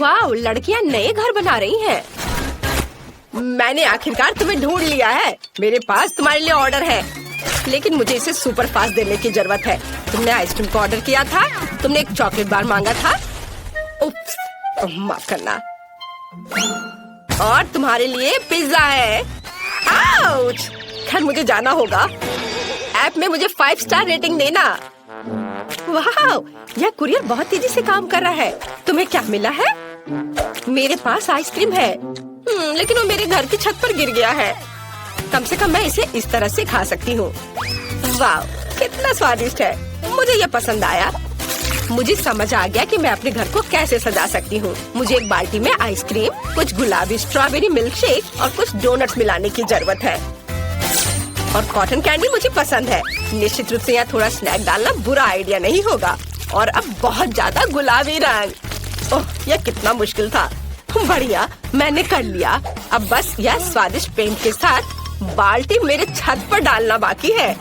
वाह, लड़कियां नए घर बना रही हैं। मैंने आखिरकार तुम्हें ढूंढ लिया है। मेरे पास तुम्हारे लिए ऑर्डर है, लेकिन मुझे इसे सुपर फास्ट देने की जरूरत है। तुमने आइसक्रीम का ऑर्डर किया था, तुमने एक चॉकलेट बार मांगा था। उप्स, माफ करना। और तुम्हारे लिए पिज्जा है। आउच! खैर, मुझे जाना होगा। ऐप में मुझे 5 स्टार रेटिंग देना। वाह, यह कुरियर बहुत तेजी से काम कर रहा है। तुम्हें क्या मिला है? मेरे पास आइसक्रीम है, लेकिन वो मेरे घर की छत पर गिर गया है। कम से कम मैं इसे इस तरह से खा सकती हूँ। वाह, कितना स्वादिष्ट है। मुझे यह पसंद आया। मुझे समझ आ गया कि मैं अपने घर को कैसे सजा सकती हूँ। मुझे एक बाल्टी में आइसक्रीम, कुछ गुलाबी स्ट्रॉबेरी मिल्क शेक और कुछ डोनट्स मिलाने की जरूरत है। और कॉटन कैंडी मुझे पसंद है। निश्चित रूप से यहाँ थोड़ा स्नैक डालना बुरा आइडिया नहीं होगा। और अब बहुत ज्यादा गुलाबी रंग। ओह, यह कितना मुश्किल था। बढ़िया, मैंने कर लिया। अब बस यह स्वादिष्ट पेंट के साथ बाल्टी मेरे छत पर डालना बाकी है।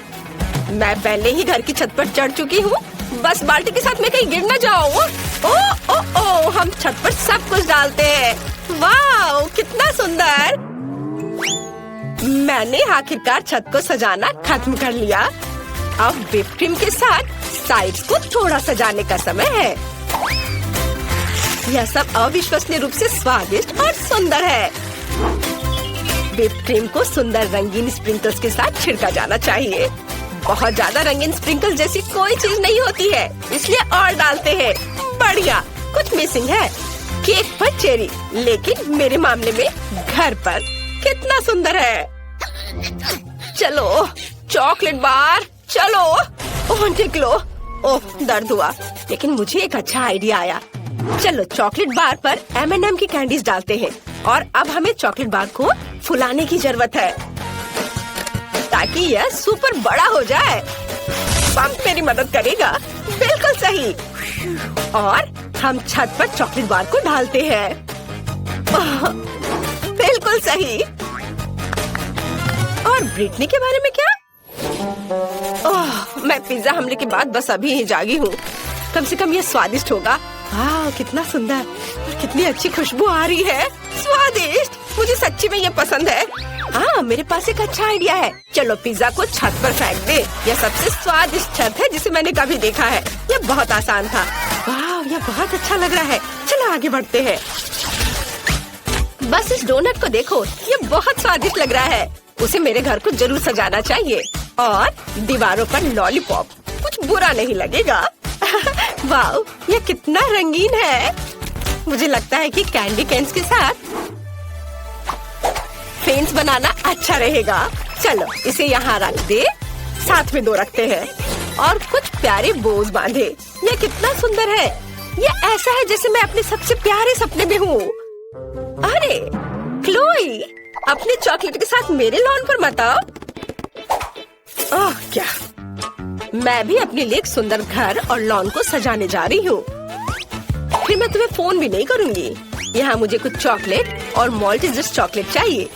मैं पहले ही घर की छत पर चढ़ चुकी हूँ। बस बाल्टी के साथ मैं कहीं गिर न जाऊँ। ओ ओ ओ, हम छत पर सब कुछ डालते हैं। वाह, कितना सुंदर। मैंने आखिरकार छत को सजाना खत्म कर लिया। अब व्हिप क्रीम के साथ साइड्स को थोड़ा सजाने का समय है। यह सब अविश्वसनीय रूप से स्वादिष्ट और सुंदर है। व्हिप क्रीम को सुंदर रंगीन स्प्रिंकल्स के साथ छिड़का जाना चाहिए। बहुत ज्यादा रंगीन स्प्रिंकल जैसी कोई चीज नहीं होती है, इसलिए और डालते हैं। बढ़िया, कुछ मिसिंग है। केक पर चेरी, लेकिन मेरे मामले में घर पर। कितना सुंदर है। चलो, चॉकलेट बार, चलो। ओह, निकलो। ओह, दर्द हुआ, लेकिन मुझे एक अच्छा आइडिया आया। चलो, चॉकलेट बार पर M&M की कैंडीज डालते हैं। और अब हमें चॉकलेट बार को फुलाने की जरूरत है, ताकि यह सुपर बड़ा हो जाए। पंप मेरी मदद करेगा। बिल्कुल सही। और हम छत पर चॉकलेट बार को डालते हैं। बिल्कुल सही। और ब्रिटनी के बारे में क्या? ओह, मैं पिज्जा हमले के बाद बस अभी ही जागी हूँ। कम से कम ये स्वादिष्ट होगा। वाह, कितना सुंदर और कितनी अच्छी खुशबू आ रही है। स्वादिष्ट, मुझे सच्ची में ये पसंद है। हाँ, मेरे पास एक अच्छा आइडिया है। चलो, पिज्जा को छत पर फेंक दे। यह सबसे स्वादिष्ट छत है जिसे मैंने कभी देखा है। यह बहुत आसान था। वाह, यह बहुत अच्छा लग रहा है। चलो आगे बढ़ते हैं। बस इस डोनट को देखो, यह बहुत स्वादिष्ट लग रहा है। उसे मेरे घर को जरूर सजाना चाहिए। और दीवारों पर लॉलीपॉप, कुछ बुरा नहीं लगेगा। वाह, यह कितना रंगीन है। मुझे लगता है कि कैंडी कैंस के साथ फेंस बनाना अच्छा रहेगा। चलो, इसे यहाँ रख दे। साथ में 2 रखते हैं और कुछ प्यारे बोज बांधे। यह कितना सुंदर है। यह ऐसा है जैसे मैं अपने सबसे प्यारे सपने में हूँ। अरे क्लोई, अपने चॉकलेट के साथ मेरे लॉन पर मत आओ। ओह, क्या, मैं भी अपने लिए एक सुंदर घर और लॉन को सजाने जा रही हूँ। फिर मैं तुम्हें फोन भी नहीं करूँगी। यहाँ मुझे कुछ चॉकलेट और मॉल्टेजर्स चॉकलेट चाहिए।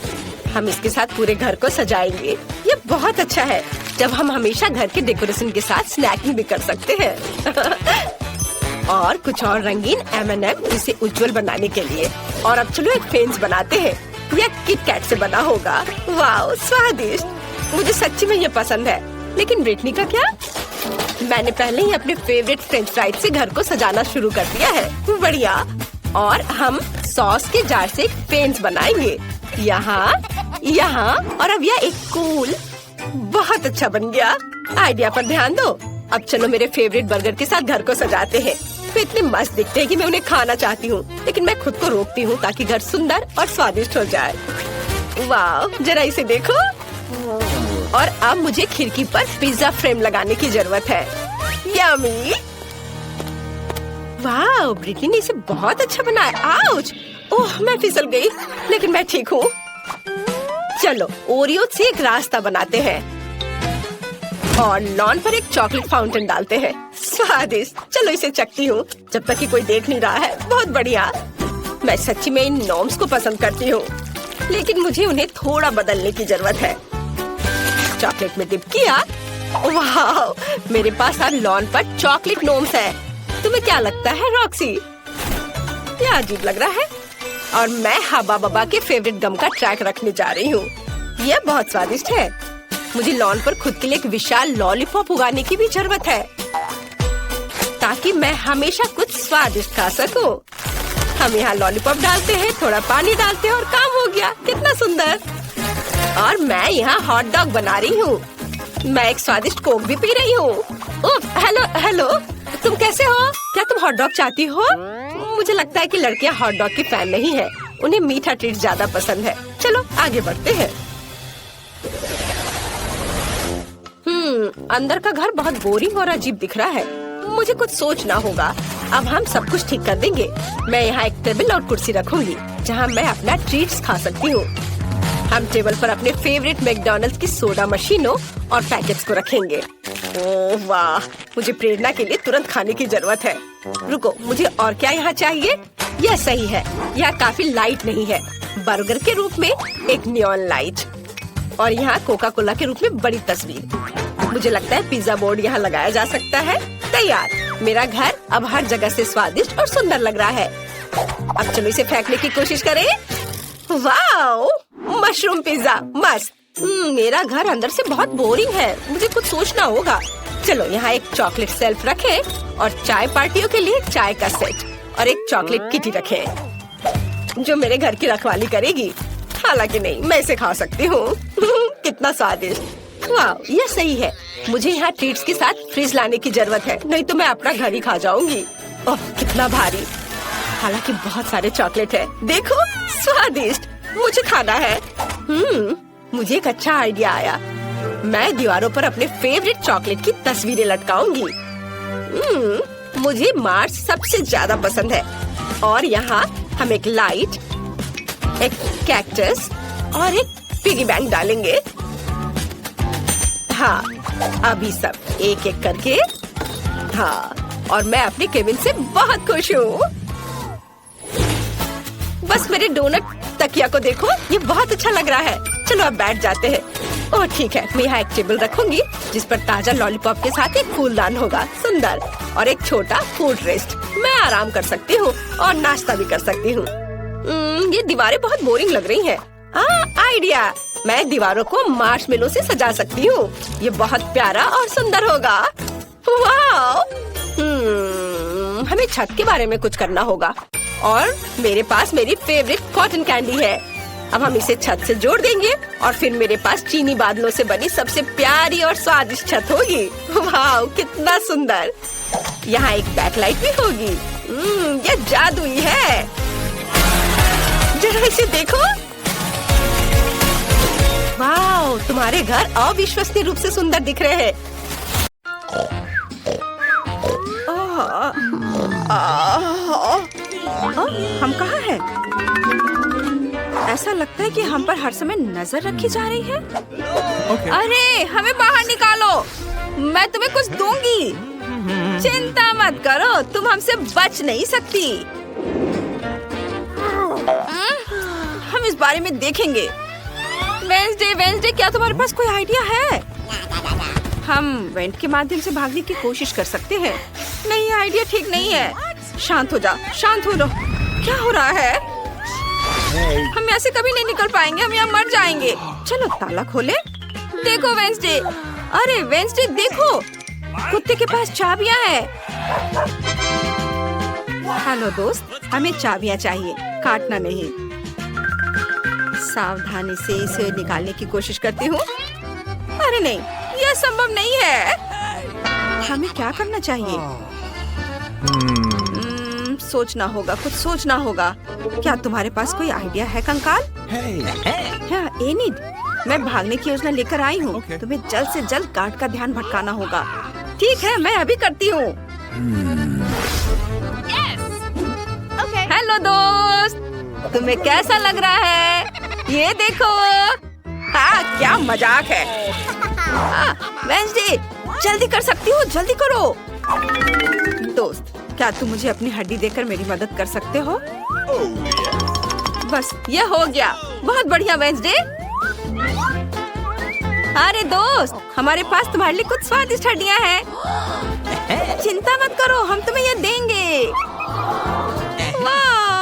हम इसके साथ पूरे घर को सजाएंगे। ये बहुत अच्छा है जब हम हमेशा घर के डेकोरेशन के साथ स्नैकिंग भी कर सकते हैं। और कुछ और रंगीन M&M इसे उज्जवल बनाने के लिए। और अब चलो एक फेंस बनाते हैं। यह किट कैट से बना होगा। वाह, स्वादिष्ट। मुझे सच्ची में ये पसंद है। लेकिन ब्रिटनी का क्या? मैंने पहले ही अपने फेवरेट फ्रेंच फ्राइज से घर को सजाना शुरू कर दिया है। बढ़िया। और हम सॉस के जार से एक फेंस बनाएंगे। यहाँ, यहाँ और अब यह एक कूल। बहुत अच्छा बन गया। आइडिया पर ध्यान दो। अब चलो मेरे फेवरेट बर्गर के साथ घर को सजाते हैं। वे इतने मस्त दिखते हैं कि मैं उन्हें खाना चाहती हूँ, लेकिन मैं खुद को रोकती हूँ ताकि घर सुंदर और स्वादिष्ट हो जाए। वाह, जरा इसे देखो। और अब मुझे खिड़की पर पिज्जा फ्रेम लगाने की जरूरत है। यम्मी। वाह, ब्रिटनी ने इसे बहुत अच्छा बनाया। आउच! ओह, मैं फिसल गई, लेकिन मैं ठीक हूँ। चलो, ओरियो से एक रास्ता बनाते हैं और लॉन पर एक चॉकलेट फाउंटेन डालते हैं। स्वादिष्ट। चलो इसे चखती हूँ जब तक कि कोई देख नहीं रहा है। बहुत बढ़िया। मैं सच्ची में इन नॉर्म्स को पसंद करती हूँ, लेकिन मुझे उन्हें थोड़ा बदलने की जरूरत है। चॉकलेट में डिप किया। वाह, मेरे पास आज लॉन पर चॉकलेट नोम्स है। तुम्हें क्या लगता है रॉक्सी? ये अजीब लग रहा है। और मैं हब्बा बब्बा के फेवरेट गम का ट्रैक रखने जा रही हूँ। यह बहुत स्वादिष्ट है। मुझे लॉन पर खुद के लिए एक विशाल लॉलीपॉप उगाने की भी जरूरत है, ताकि मैं हमेशा कुछ स्वादिष्ट खा सकूं। हम यहाँ लॉलीपॉप डालते हैं, थोड़ा पानी डालते हैं और काम हो गया। कितना सुंदर। और मैं यहाँ हॉट डॉग बना रही हूँ। मैं एक स्वादिष्ट कोक भी पी रही हूँ। हेलो हेलो, तुम कैसे हो? क्या तुम हॉट डॉग चाहती हो? मुझे लगता है कि लड़कियाँ हॉट डॉग की फैन नहीं है, उन्हें मीठा ट्रीट ज्यादा पसंद है। चलो आगे बढ़ते हैं। अंदर का घर बहुत बोरिंग और अजीब दिख रहा है। मुझे कुछ सोचना होगा। अब हम सब कुछ ठीक कर देंगे। मैं यहाँ एक टेबल और कुर्सी रखूंगी, जहाँ मैं अपना ट्रीट्स खा सकती हूँ। हम टेबल पर अपने फेवरेट मैकडॉनल्ड्स की सोडा मशीनों और पैकेट्स को रखेंगे। ओह वाह, मुझे प्रेरणा के लिए तुरंत खाने की जरूरत है। रुको, मुझे और क्या यहाँ चाहिए? यह सही है। यह काफी लाइट नहीं है। बर्गर के रूप में एक नियॉन लाइट, और यहाँ कोका कोला के रूप में बड़ी तस्वीर। मुझे लगता है पिज्जा बोर्ड यहाँ लगाया जा सकता है। तैयार। मेरा घर अब हर जगह से स्वादिष्ट और सुंदर लग रहा है। अब चलो इसे फेंकने की कोशिश करें। वाओ, मशरूम पिज्जा मस्त। मेरा घर अंदर से बहुत बोरिंग है। मुझे कुछ सोचना होगा। चलो यहाँ एक चॉकलेट सेल्फ रखें और चाय पार्टियों के लिए चाय का सेट और एक चॉकलेट किटी रखें, जो मेरे घर की रखवाली करेगी। हालांकि नहीं, मैं इसे खा सकती हूँ। कितना स्वादिष्ट। वाह, ये सही है। मुझे यहाँ ट्रीट्स के साथ फ्रिज लाने की जरूरत है, नहीं तो मैं अपना घर ही खा जाऊंगी। ओह कितना भारी। हालांकि बहुत सारे चॉकलेट है। देखो, स्वादिष्ट। मुझे खाना है। मुझे एक अच्छा आइडिया आया। मैं दीवारों पर अपने फेवरेट चॉकलेट की तस्वीरें लटकाऊंगी। मुझे मार्स सबसे ज्यादा पसंद है। और यहाँ हम एक लाइट, एक कैक्टस और एक पिगी बैंक डालेंगे। हाँ, अभी सब एक एक करके। हाँ, और मैं अपने केबिन से बहुत खुश हूँ। बस मेरे डोनट तकिया को देखो, ये बहुत अच्छा लग रहा है। चलो अब बैठ जाते हैं। ओह ठीक है, मैं यहाँ एक टेबल रखूंगी जिस पर ताजा लॉलीपॉप के साथ एक फूलदान होगा, सुंदर, और एक छोटा फूड रेस्ट। मैं आराम कर सकती हूँ और नाश्ता भी कर सकती हूँ। ये दीवारें बहुत बोरिंग लग रही हैं। आइडिया, मैं दीवारों को मार्शमेलो से सजा सकती हूँ। ये बहुत प्यारा और सुंदर होगा। वाह! हमें छत के बारे में कुछ करना होगा। और मेरे पास मेरी फेवरेट कॉटन कैंडी है। अब हम इसे छत से जोड़ देंगे और फिर मेरे पास चीनी बादलों से बनी सबसे प्यारी और स्वादिष्ट छत होगी। वाह, कितना सुंदर। यहाँ एक बैकलाइट भी होगी। ये जादुई है। जरा इसे देखो। वाह, तुम्हारे घर अविश्वसनीय रूप से सुंदर दिख रहे हैं। हम कहाँ हैं? ऐसा लगता है कि हम पर हर समय नजर रखी जा रही है। अरे हमें बाहर निकालो, मैं तुम्हें कुछ दूंगी। चिंता मत करो, तुम हमसे बच नहीं सकती। हम इस बारे में देखेंगे। वेंसडे, क्या तुम्हारे पास कोई आइडिया है? हम वेंट के माध्यम से भागने की कोशिश कर सकते हैं। नहीं, आइडिया ठीक नहीं है। शांत हो जा, शांत हो जाओ। क्या हो रहा है? हम यहाँ से कभी नहीं निकल पाएंगे, हम यहाँ मर जाएंगे। चलो ताला खोले। देखो वेंसडे, अरे वेंसडे देखो, कुत्ते के पास चाबियाँ हैं। हेलो दोस्त, हमें चाबियाँ चाहिए, काटना नहीं। सावधानी से इसे निकालने की कोशिश करती हूँ। अरे नहीं, यह संभव नहीं है। हमें क्या करना चाहिए? सोचना होगा, कुछ सोचना होगा। क्या तुम्हारे पास कोई आइडिया है कंकाल? हाँ, एनिड, मैं भागने की योजना लेकर आई हूँ। तुम्हें जल्द से जल्द गार्ड का ध्यान भटकाना होगा। ठीक है, मैं अभी करती हूँ। हेलो दोस्त, तुम्हें कैसा लग रहा है? ये देखो। हाँ, क्या मजाक है। वेंसडे, जल्दी कर सकती हो, जल्दी करो। दोस्त, क्या तुम मुझे अपनी हड्डी देकर मेरी मदद कर सकते हो? बस ये हो गया। बहुत बढ़िया वेंसडे। अरे दोस्त, हमारे पास तुम्हारे लिए कुछ स्वादिष्ट हड्डियाँ हैं। चिंता मत करो, हम तुम्हें ये देंगे। वाह,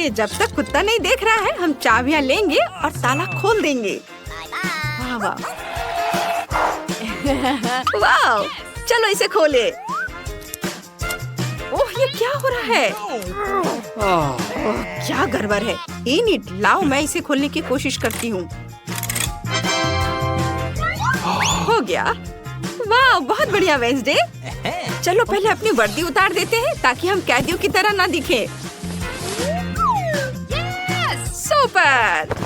ये जब तक कुत्ता नहीं देख रहा है हम चाबियां लेंगे और ताला खोल देंगे। वाह वाह वाह, चलो इसे खोले। ओह ये क्या हो रहा है? ओह, क्या गड़बड़ है। इनिट, लाओ मैं इसे खोलने की कोशिश करती हूँ। हो गया। वाह बहुत बढ़िया वेंसडे। चलो पहले अपनी वर्दी उतार देते हैं ताकि हम कैदियों की तरह ना दिखें। सुपर।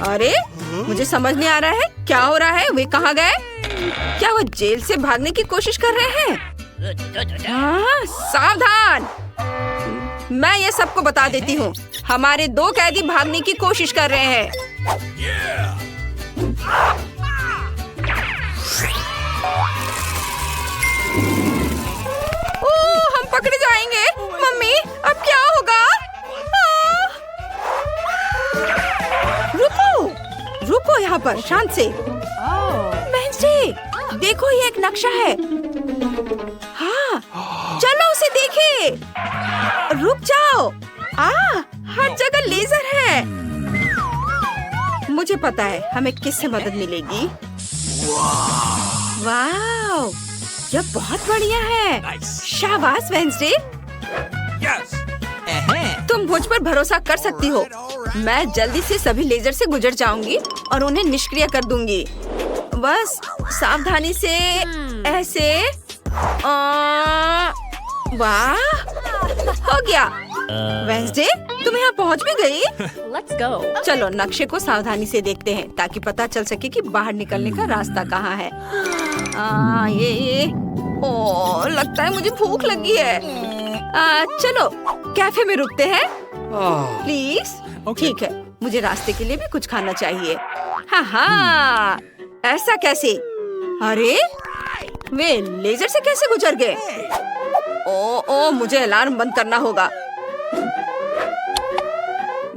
अरे मुझे समझ नहीं आ रहा है क्या हो रहा है। वे कहाँ गए? क्या वो जेल से भागने की कोशिश कर रहे हैं? हाँ, सावधान। मैं ये सबको बता देती हूँ, हमारे 2 कैदी भागने की कोशिश कर रहे हैं। ओह हम पकड़े जाएंगे। मम्मी अब क्या होगा? रुको रुको, यहाँ पर शांत से। वेंसडे देखो ये एक नक्शा है। हाँ चलो उसे देखे। रुक जाओ। हर जगह लेजर है। मुझे पता है हमें किससे मदद मिलेगी। वाह यह बहुत बढ़िया है। शाबाश वेंसडे, तुम मुझ पर भरोसा कर सकती हो। मैं जल्दी से सभी लेजर से गुजर जाऊंगी और उन्हें निष्क्रिय कर दूंगी। बस सावधानी से ऐसे। वाह हो गया। वेंसडे तुम यहाँ पहुँच भी गई। Let's go. चलो नक्शे को सावधानी से देखते हैं ताकि पता चल सके कि बाहर निकलने का रास्ता कहाँ है। ये ओह लगता है मुझे भूख लगी है। चलो कैफे में रुकते हैं प्लीज। ठीक है, मुझे रास्ते के लिए भी कुछ खाना चाहिए। हाँ ऐसा कैसे? अरे वे लेजर से कैसे गुजर गए? ओ मुझे अलार्म बंद करना होगा।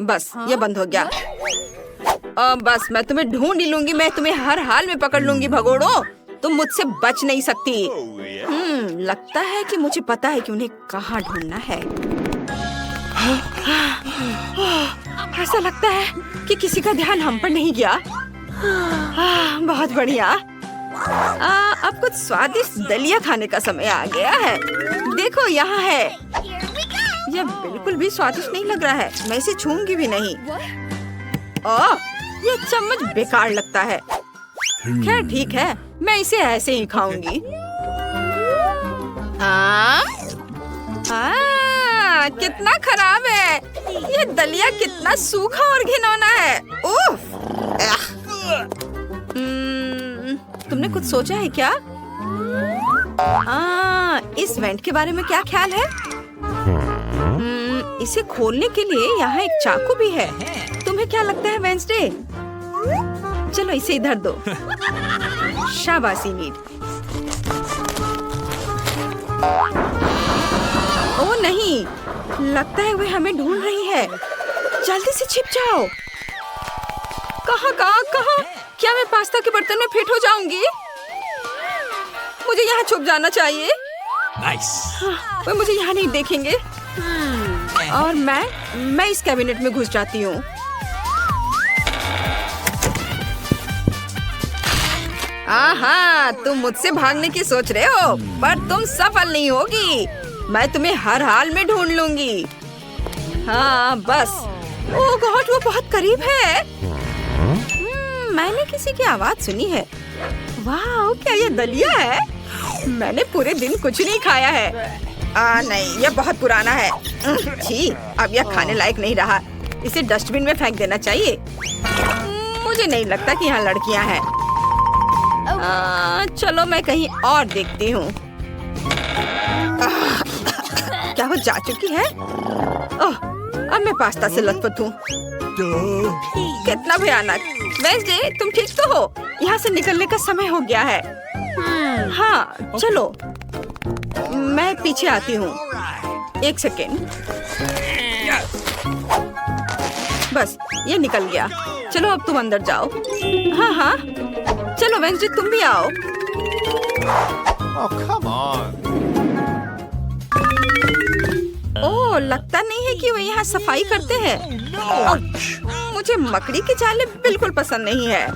बस ये बंद हो गया। बस मैं तुम्हें ढूंढ ही लूंगी। मैं तुम्हें हर हाल में पकड़ लूंगी भगोड़ो। तुम मुझसे बच नहीं सकती। लगता है कि मुझे पता है कि उन्हें कहाँ ढूंढना है। ऐसा लगता है कि किसी का ध्यान हम पर नहीं गया। बहुत बढ़िया। अब कुछ स्वादिष्ट दलिया खाने का समय आ गया है। देखो यहाँ है। यह बिल्कुल भी स्वादिष्ट नहीं लग रहा है। मैं इसे छूंगी भी नहीं। यह चम्मच बेकार लगता है। खैर ठीक है, मैं इसे ऐसे ही खाऊंगी। कितना खराब है। यह दलिया कितना सूखा और घिनौना है। उफ! तुमने कुछ सोचा है क्या? इस वेंट के बारे में क्या ख्याल है? इसे खोलने के लिए यहाँ एक चाकू भी है। तुम्हें क्या लगता है वेंसडे? चलो इसे इधर दो। शाबाशी नीड। ओ नहीं, लगता है वे हमें ढूंढ रही है। जल्दी से छिप जाओ। कहाँ? क्या मैं पास्ता के बर्तन में फिट हो जाऊंगी? मुझे यहाँ छुप जाना चाहिए। वे मुझे यहाँ नहीं देखेंगे। और मैं इस कैबिनेट में घुस जाती हूँ। तुम मुझसे भागने की सोच रहे हो, पर तुम सफल नहीं होगी। मैं तुम्हें हर हाल में ढूंढ लूंगी। हाँ बस। ओह गॉड, वो बहुत करीब है। मैंने किसी की आवाज सुनी है। वाह, क्या ये दलिया है? मैंने पूरे दिन कुछ नहीं खाया है। नहीं, यह बहुत पुराना है। छी, अब यह खाने लायक नहीं रहा। इसे डस्टबिन में फेंक देना चाहिए। मुझे नहीं लगता कि यहाँ लड़कियाँ हैं। चलो मैं कहीं और देखती हूँ। क्या वो जा चुकी है? अब मैं पास्ता से लथपथ हूँ। कितना भयानक। वेंसडे, तुम ठीक तो हो? यहाँ से निकलने का समय हो गया है। हाँ चलो, मैं पीछे आती हूँ। एक सेकेंड। बस ये निकल गया। चलो अब तुम अंदर जाओ। हाँ, चलो वेंसडे तुम भी आओ। Oh, come on. ओह, लगता नहीं है कि वो यहाँ सफाई करते हैं। मुझे मकड़ी के जाले बिल्कुल पसंद नहीं है।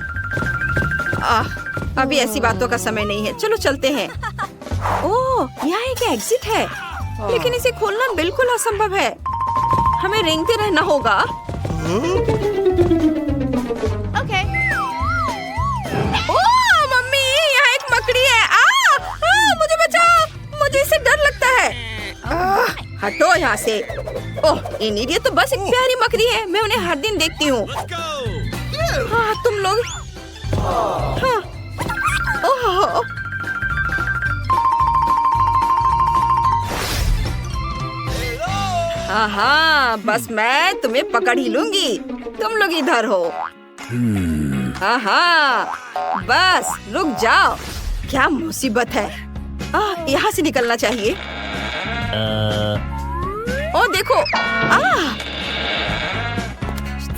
अभी ऐसी बातों का समय नहीं है, चलो चलते हैं। ओह, यहाँ एक एग्जिट है, लेकिन इसे खोलना बिल्कुल असंभव है। हमें रेंगते रहना होगा। Okay. ओह मम्मी, यहाँ एक मकड़ी है। मुझे बचाओ, मुझे इससे डर लगता है। हटो यहाँ से। ओह, ये तो बस एक प्यारी मकड़ी है, मैं उन्हें हर दिन देखती हूँ। तुम लोग। हाँ। ओह, हाँ, बस मैं तुम्हें पकड़ ही लूंगी। तुम लोग इधर हो। हाँ, बस रुक जाओ। क्या मुसीबत है। यहाँ से निकलना चाहिए। ओ देखो।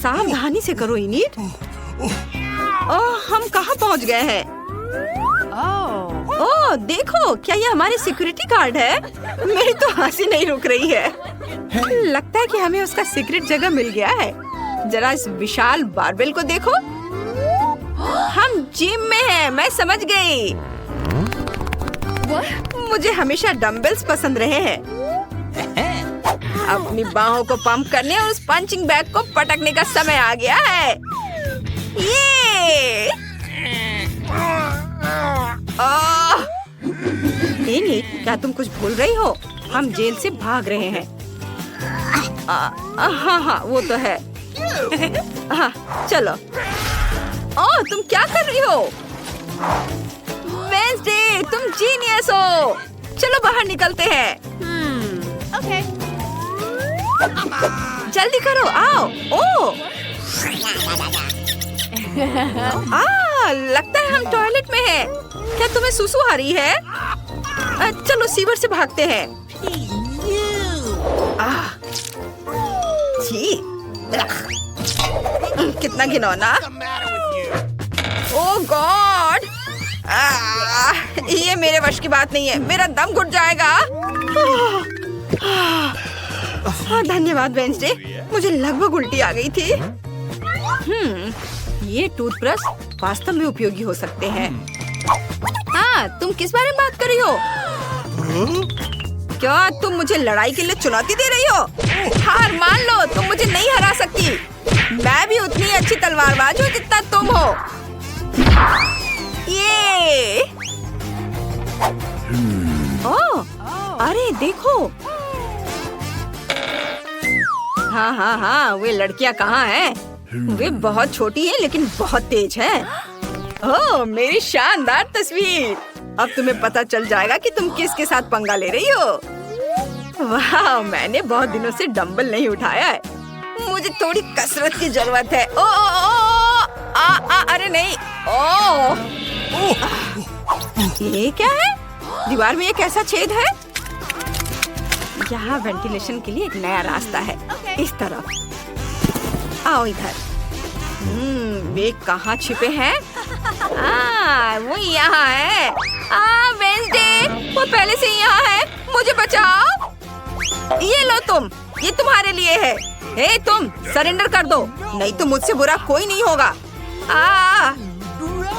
सावधानी से करो इनिट। हम कहाँ पहुँच गए हैं? ओह देखो, क्या ये हमारे सिक्योरिटी गार्ड है? मेरी तो हंसी नहीं रुक रही है। लगता है कि हमें उसका सीक्रेट जगह मिल गया है। जरा इस विशाल बारबेल को देखो। हम जिम में हैं, मैं समझ गई। मुझे हमेशा डंबल्स पसंद रहे हैं। अपनी बाहों को पंप करने और उस पंचिंग बैग को पटकने का समय आ गया है। ये नहीं, क्या तुम कुछ भूल रही हो? हम जेल से भाग रहे हैं। हाँ, वो तो है। हाँ, चलो। ओह, तुम क्या कर रही हो? वेंसडे, तुम जीनियस हो। चलो बाहर निकलते हैं। Okay. जल्दी करो, आओ। ओह, लगता है हम टॉयलेट में हैं। क्या तुम्हें सुसु आ रही है? चलो सीवर से भागते हैं। छी, कितना घिनौना। ओह गॉड, ये मेरे वश की बात नहीं है। मेरा दम घुट जाएगा। धन्यवाद वेंसडे, मुझे लगभग उल्टी आ गई थी। ये टूथब्रश वास्तव में उपयोगी हो सकते हैं। तुम किस बारे में बात कर रही हो? क्या तुम मुझे लड़ाई के लिए चुनौती दे रही हो? हार मान लो, तुम मुझे नहीं हरा सकती। मैं भी उतनी अच्छी तलवारबाज हूँ जितना तुम हो। ये अरे देखो। हाँ, वे लड़कियाँ कहाँ हैं? वे बहुत छोटी हैं लेकिन बहुत तेज हैं। ओह, मेरी शानदार तस्वीर। अब तुम्हें पता चल जाएगा कि तुम किसके साथ पंगा ले रही हो। वाह, मैंने बहुत दिनों से डंबल नहीं उठाया है। मुझे थोड़ी कसरत की जरूरत है। अरे नहीं। ये क्या है? दीवार में एक ऐसा छेद है। यहाँ वेंटिलेशन के लिए एक नया रास्ता है। इस तरफ आओ, इधर। वे कहाँ छिपे हैं? वो यहाँ है। वेंसडे, वो पहले से यहाँ है। मुझे बचाओ। ये लो तुम, ये तुम्हारे लिए है। हे तुम, सरेंडर कर दो, नहीं तो मुझसे बुरा कोई नहीं होगा।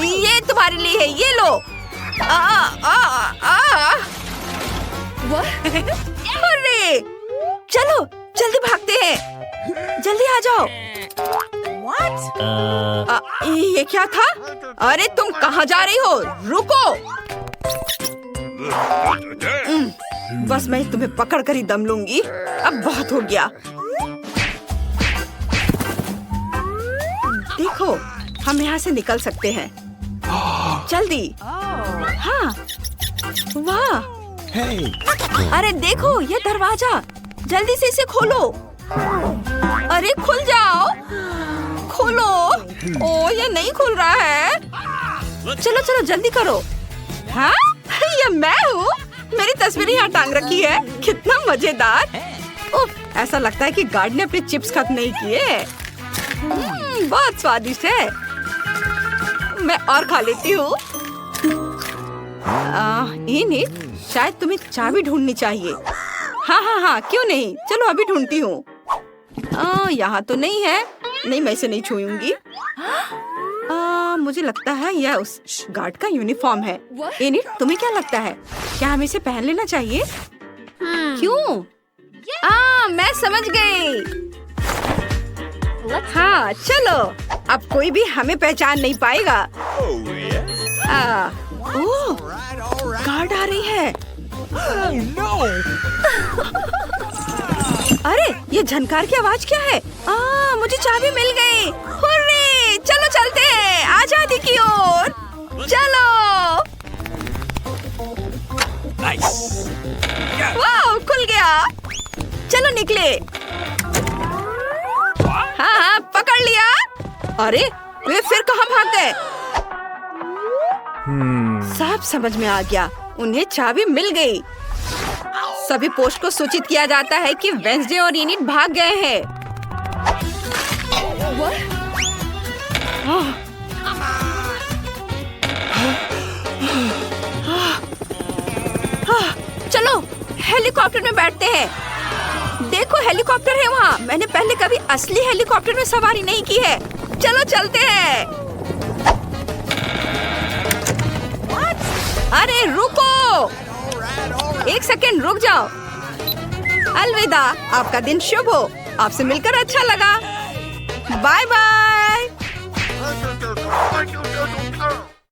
ये तुम्हारे लिए है, ये लो। अरे चलो जल्दी भागते हैं। जल्दी आ जाओ। ये क्या था? अरे तुम कहाँ जा रही हो? रुको। बस मैं तुम्हें पकड़ कर ही दम लूंगी। अब बहुत हो गया। देखो, हम यहाँ से निकल सकते हैं। जल्दी। हाँ, वाह। अरे देखो, ये दरवाजा। जल्दी से इसे खोलो। अरे खुल जाओ, खोलो। ओ, ये नहीं खुल रहा है। चलो चलो जल्दी करो। हाँ, ये मैं हूँ। मेरी तस्वीर यहाँ टांग रखी है। कितना मजेदार। उफ, ऐसा लगता है कि गार्ड ने अपने चिप्स खत्म नहीं किए। बहुत स्वादिष्ट है। मैं और खा लेती हूँ। शायद तुम्हें चाबी ढूंढनी चाहिए। हाँ हाँ हाँ, क्यों नहीं, चलो अभी ढूंढती हूँ। यहाँ तो नहीं है। नहीं, मैं इसे नहीं छूऊंगी। मुझे लगता है यह उस गार्ड का यूनिफॉर्म है। एनिट, तुम्हें क्या लगता है, क्या हमें इसे पहन लेना चाहिए? क्यों? मैं समझ गई। हाँ चलो, अब कोई भी हमें पहचान नहीं पाएगा। ओह, गार्ड आ रही है। अरे ये झनकार की आवाज क्या है? मुझे चाबी मिल गई। हुर्रे, चलो चलते हैं आजादी की ओर। चलो। वाह, खुल गया। चलो निकले। हाँ, पकड़ लिया। अरे वे फिर कहाँ भाग गए? सब समझ में आ गया, उन्हें चाबी मिल गई। सभी पोस्ट को सूचित किया जाता है कि वेंसडे और एनिट भाग गए हैं। चलो हेलीकॉप्टर में बैठते हैं। देखो हेलीकॉप्टर है वहाँ। मैंने पहले कभी असली हेलीकॉप्टर में सवारी नहीं की है। चलो चलते हैं। अरे रुको, एक सेकेंड रुक जाओ। अलविदा, आपका दिन शुभ हो। आपसे मिलकर अच्छा लगा। Bye bye.